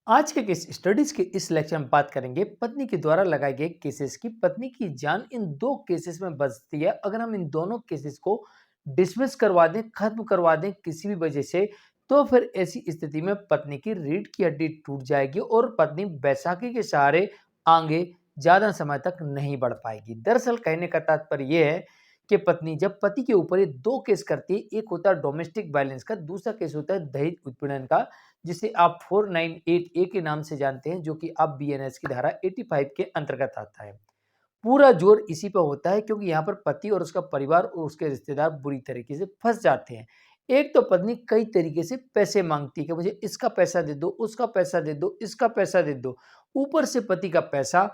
आज के case studies के इस लेक्चर में बात करेंगे पत्नी के द्वारा लगाए गए केसेस की। पत्नी की जान इन दो केसेस में बचती है। अगर हम इन दोनों केसेस को डिसमिस करवा दें, खत्म करवा दें किसी भी वजह से, तो फिर ऐसी स्थिति में पत्नी की रीढ़ की हड्डी टूट जाएगी और पत्नी बैसाखी के सहारे आगे ज्यादा समय तक नहीं बढ़ पाएगी। दरअसल कहने का तात्पर्य यह है कि पत्नी जब पति के ऊपर ये दो केस करती है, एक होता है डोमेस्टिक वायलेंस का, दूसरा केस होता है दहेज उत्पीड़न का, जिसे आप 498 ए के नाम से जानते हैं, जो कि अब बीएनएस की धारा 85 के अंतर्गत आता है। पूरा जोर इसी पर होता है क्योंकि यहाँ पर पति और उसका परिवार और उसके रिश्तेदार बुरी तरीके से फंस जाते हैं। एक तो पत्नी कई तरीके से पैसे मांगती है कि मुझे इसका पैसा दे दो, उसका पैसा दे दो, इसका पैसा दे दो। ऊपर से पति का पैसा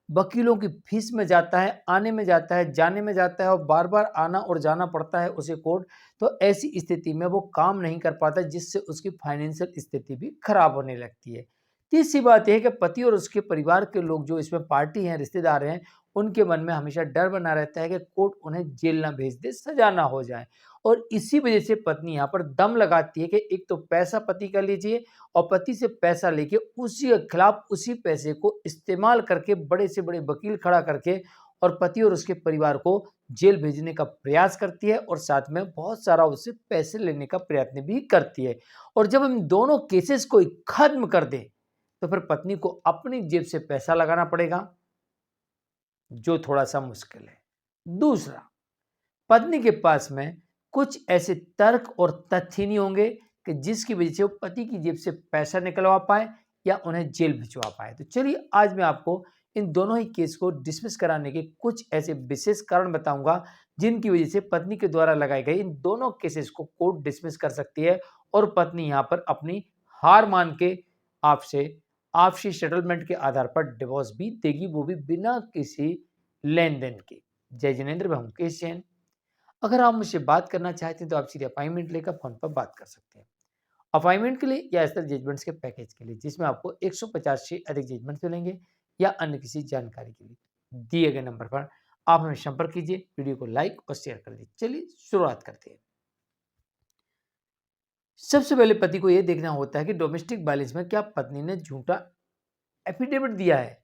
वकीलों की फीस में जाता है, आने में जाता है, जाने में जाता है और बार बार आना और जाना पड़ता है उसे कोर्ट। तो ऐसी स्थिति में वो काम नहीं कर पाता, जिससे उसकी फाइनेंशियल स्थिति भी खराब होने लगती है। तीसरी बात यह है कि पति और उसके परिवार के लोग जो इसमें पार्टी हैं, रिश्तेदार हैं, उनके मन में हमेशा डर बना रहता है कि कोर्ट उन्हें जेल ना भेज दे, सजा ना हो जाए। और इसी वजह से पत्नी यहाँ पर दम लगाती है कि एक तो पैसा पति का लीजिए और पति से पैसा लेके उसी के खिलाफ उसी पैसे को इस्तेमाल करके बड़े से बड़े वकील खड़ा करके और पति और उसके परिवार को जेल भेजने का प्रयास करती है और साथ में बहुत सारा उससे पैसे लेने का प्रयत्न भी करती है। और जब हम दोनों केसेस को खत्म कर दें तो फिर पत्नी को अपनी जेब से पैसा लगाना पड़ेगा, जो थोड़ा सा मुश्किल है। दूसरा, पत्नी के पास में कुछ ऐसे तर्क और तथ्य नहीं होंगे कि जिसकी वजह से वो पति की जेब से पैसा निकलवा पाए या उन्हें जेल भिजवा पाए। तो चलिए आज मैं आपको इन दोनों ही केस को डिसमिस कराने के कुछ ऐसे विशेष कारण बताऊंगा जिनकी वजह से पत्नी के द्वारा लगाए गए इन दोनों केसेस को कोर्ट डिसमिस कर सकती है और पत्नी यहां पर अपनी हार मान के आपसे आपसी सेटलमेंट के आधार पर डिवोर्स भी देगी, वो भी बिना किसी लेन देन के। जय जिनेन्द्र, मैं हूं मुकेश जैन। अगर आप मुझसे बात करना चाहते हैं तो आप सीधे अपॉइंटमेंट लेकर फोन पर बात कर सकते हैं। अपॉइंटमेंट के लिए या इस तरह जजमेंट्स के पैकेज के लिए, जिसमें आपको 150 से अधिक जजमेंट मिलेंगे, या अन्य किसी जानकारी के लिए दिए गए नंबर पर आप हमें संपर्क कीजिए। वीडियो को लाइक और शेयर कर दीजिए। चलिए शुरुआत करते हैं। सबसे पहले पति को यह देखना होता है कि डोमेस्टिक वायलेंस में क्या पत्नी ने झूठा एफिडेविट दिया है।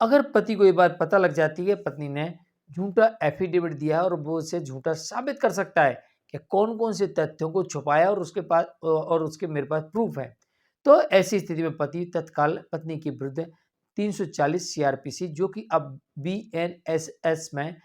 अगर पति को यह बात पता लग जाती है पत्नी ने झूठा एफिडेविट दिया है और वो उसे झूठा साबित कर सकता है कि कौन कौन से तथ्यों को छुपाया और उसके पास और उसके मेरे पास प्रूफ है, तो ऐसी स्थिति में पति तत्काल पत्नी के विरुद्ध 340 सीआरपीसी, जो कि अब बीएनएसएस में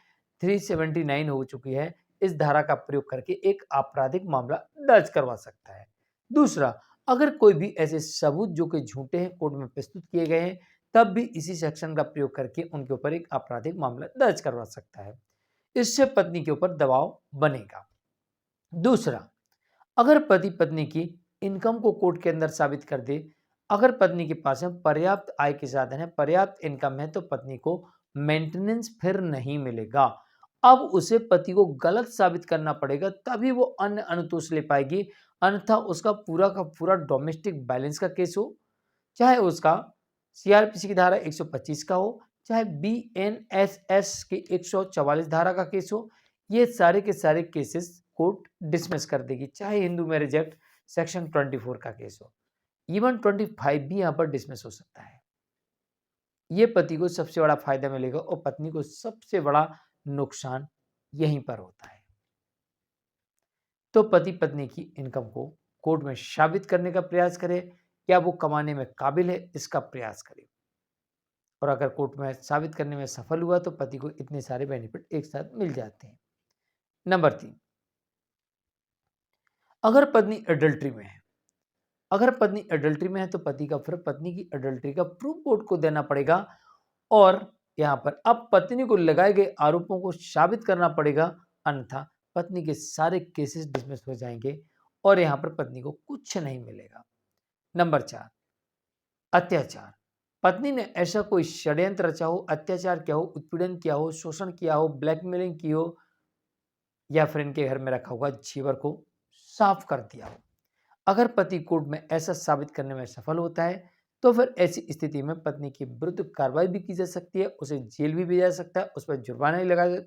379 हो चुकी है, इस धारा का प्रयोग करके एक आपराधिक मामला दर्ज करवा सकता है। दूसरा, अगर कोई भी ऐसे सबूत जो कि झूठे हैं कोर्ट में प्रस्तुत किए गए हैं, तब भी इसी सेक्शन का प्रयोग करके उनके ऊपर एक आपराधिक मामला दर्ज करवा सकता है। इससे पत्नी के ऊपर दबाव बनेगा। दूसरा, अगर पति पत्नी की इनकम को कोर्ट के अंदर साबित कर दे, अगर पत्नी के पास में पर्याप्त आय के साधन है, पर्याप्त इनकम है, तो पत्नी को मेंटेनेंस फिर नहीं मिलेगा। अब उसे पति को गलत साबित करना पड़ेगा, तभी वो अन्य अनुतोष ले पाएगी। अन्यथा उसका पूरा का पूरा डोमेस्टिक बैलेंस का केस हो, चाहे उसका सीआरपीसी की धारा 125 का हो, चाहे बीएनएसएस की 144 धारा का केस हो, ये सारे के सारे केसेस कोर्ट डिसमिस कर देगी। चाहे हिंदू मैरिज एक्ट सेक्शन 24 का केस हो, इवन 25 भी यहाँ पर डिसमिस हो सकता है। ये पति को सबसे बड़ा फायदा मिलेगा और पत्नी को सबसे बड़ा नुकसान यहीं पर होता है। तो पति पत्नी की इनकम को कोर्ट में साबित करने का प्रयास करे, क्या वो कमाने में काबिल है, इसका प्रयास करे। और अगर कोर्ट में साबित करने में सफल हुआ तो पति को इतने सारे बेनिफिट एक साथ मिल जाते हैं। नंबर 3, अगर पत्नी एडल्ट्री में है, अगर पत्नी एडल्ट्री में है तो पति का फिर पत्नी की एडल्ट्री का प्रूफ कोर्ट को देना पड़ेगा और यहां पर अब पत्नी को लगाए गए आरोपों को साबित करना पड़ेगा, अन्यथा पत्नी के सारे केसेस डिसमिस हो जाएंगे और यहां पर पत्नी को कुछ नहीं मिलेगा। नंबर 4, अत्याचार। पत्नी ने ऐसा कोई षड्यंत्र रचा हो, अत्याचार किया हो, उत्पीड़न किया हो, शोषण किया हो, ब्लैकमेलिंग की हो, या फिर इनके घर में रखा हुआ जेवर को साफ कर दिया हो। अगर पति कोर्ट में ऐसा साबित करने में सफल होता है तो फिर ऐसी स्थिति में पत्नी के विरुद्ध कार्रवाई भी की जा सकती है, उसे जेल भी भेजा जा सकता है, उस पर जुर्माना भी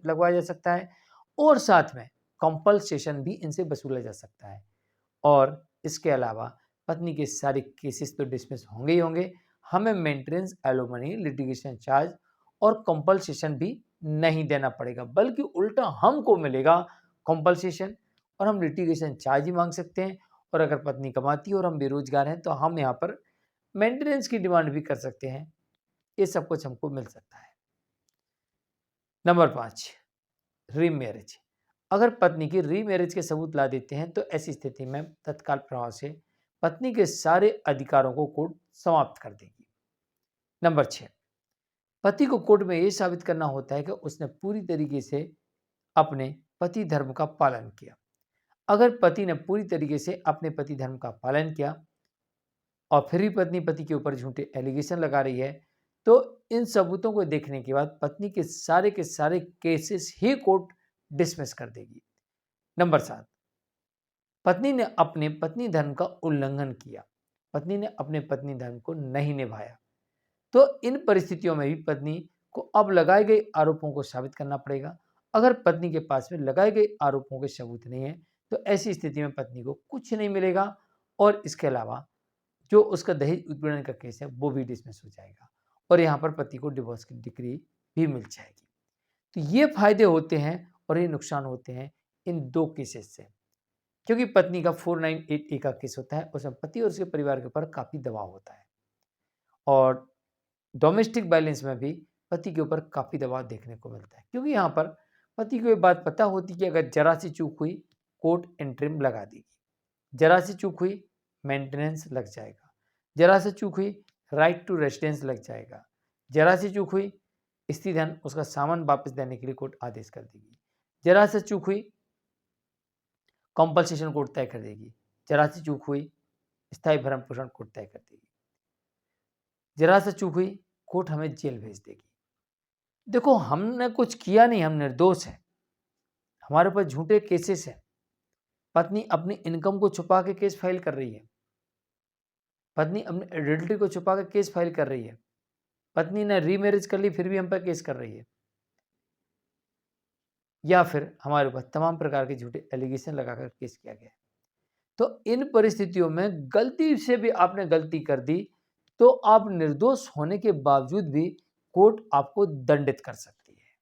लगवाया जा सकता है और साथ में कंपल्सेशन भी इनसे वसूला जा सकता है। और इसके अलावा पत्नी के सारे केसेस तो डिसमिस होंगे ही होंगे, हमें मेंटेनेंस, एलिमनी, लिटिगेशन चार्ज और कंपल्सेशन भी नहीं देना पड़ेगा, बल्कि उल्टा हमको मिलेगा कंपल्सेशन और हम लिटिगेशन चार्ज ही मांग सकते हैं। और अगर पत्नी कमाती है और हम बेरोजगार हैं तो हम यहाँ पर मेंटेनेंस की डिमांड भी कर सकते हैं। ये सब कुछ हमको मिल सकता है। Number 5, remarriage. अगर पत्नी की रीमैरिज के सबूत ला देते हैं तो ऐसी स्थिति में तत्काल प्रभाव से पत्नी के सारे अधिकारों को कोर्ट समाप्त कर देगी। नंबर 6, पति को कोर्ट में यह साबित करना होता है कि उसने पूरी तरीके से अपने पति धर्म का पालन किया। अगर पति ने पूरी तरीके से अपने पति धर्म का पालन किया और फिर भी पत्नी पति के ऊपर झूठे एलिगेशन लगा रही है, तो इन सबूतों को देखने के बाद पत्नी के सारे केसेस ही कोर्ट डिसमिस कर देगी। नंबर 7, पत्नी ने अपने पत्नी धर्म का उल्लंघन किया, पत्नी ने अपने पत्नी धर्म को नहीं निभाया, तो इन परिस्थितियों में भी पत्नी को अब लगाए गए आरोपों को साबित करना पड़ेगा। अगर पत्नी के पास में लगाए गए आरोपों के सबूत नहीं है तो ऐसी स्थिति में पत्नी को कुछ नहीं मिलेगा और इसके अलावा जो उसका दहेज उत्पीड़न का केस है वो भी डिसमिस हो जाएगा और यहाँ पर पति को डिवोर्स की डिक्री भी मिल जाएगी। तो ये फायदे होते हैं और ये नुकसान होते हैं इन दो केसेस से, क्योंकि पत्नी का 498A का केस होता है, उसमें पति और उसके परिवार के ऊपर काफ़ी दबाव होता है और डोमेस्टिक वायलेंस में भी पति के ऊपर काफ़ी दबाव देखने को मिलता है, क्योंकि यहाँ पर पति को ये बात पता होती है कि अगर जरा सी चूक हुई कोर्ट इंटरिम लगा देगी, जरा सी चूक हुई मेंटेनेंस लग जाएगा, जरा सी चूक हुई राइट टू रेसिडेंस लग जाएगा, जरा सी चूक हुई स्त्री धन उसका सामान वापस देने के लिए कोर्ट आदेश कर देगी, जरा सी चूक हुई कॉम्पल्सेशन कोर्ट तय कर देगी, जरा सी चूक हुई स्थायी भरण पोषण कोर्ट तय कर देगी, जरा सी चूक हुई कोर्ट हमें जेल भेज देगी। देखो हमने कुछ किया नहीं, हम निर्दोष हैं, हमारे ऊपर झूठे केसेस हैं, पत्नी अपनी इनकम को छुपा के केस फाइल कर रही है, पत्नी अपनी एडल्ट्री को छुपा के केस फाइल कर रही है, पत्नी ने रीमैरिज कर ली फिर भी हम पर केस कर रही है, या फिर हमारे ऊपर तमाम प्रकार के झूठे एलिगेशन लगाकर केस किया गया है। तो इन परिस्थितियों में गलती से भी आपने गलती कर दी तो आप निर्दोष होने के बावजूद भी कोर्ट आपको दंडित कर सकती है।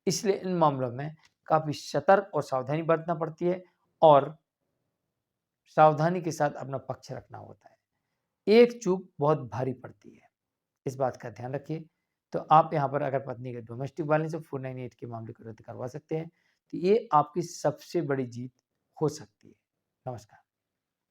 इसलिए इन मामलों में काफी सतर्क और सावधानी बरतना पड़ती है और सावधानी के साथ अपना पक्ष रखना होता है। एक चूक बहुत भारी पड़ती है, इस बात का ध्यान रखिए। तो आप यहाँ पर अगर पत्नी के डोमेस्टिक वायलेंस और 498 के मामले को रद्द करवा सकते हैं तो ये आपकी सबसे बड़ी जीत हो सकती है। नमस्कार।